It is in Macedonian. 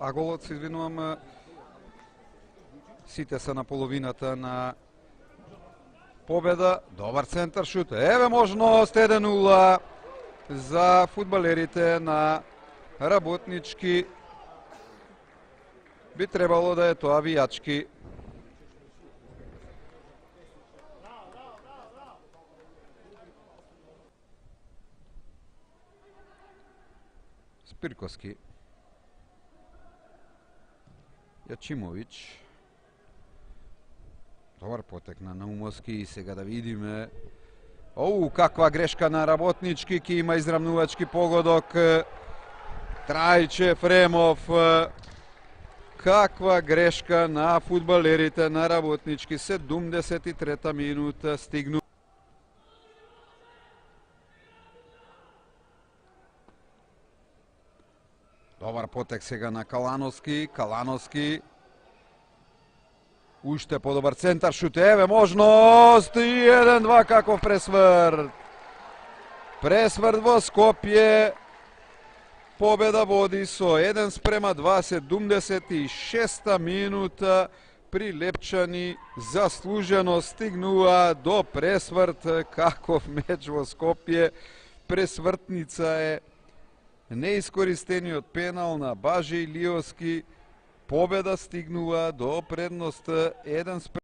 а голот, се извинувам, сите се на половината на победа. Добар центар шут. Еве можност 1-0 за фудбалерите на Работнички. Би требало да е тоа вијачки. Спирковски. Јачимовиќ. Добар потек на Наумовски и сега да видиме. Оу, каква грешка на Работнички, ки има израмнувачки погодок. Трајчев, Ремов. Каква грешка на фудбалерите на Работнички. 73-та минута стигну. Добар потек сега на Калановски. Калановски. Уште подобар центар шут. Еве можност. 1-2 каков пресврт. Пресврт во Скопје. Победа води со 1:2, 76-та минута. Прилепчани заслужено стигнува до пресврт. Каков меч во Скопје. Пресвртница е неискористениот пенал на Бажи Илиовски. Победа стигнува до предност 1:2.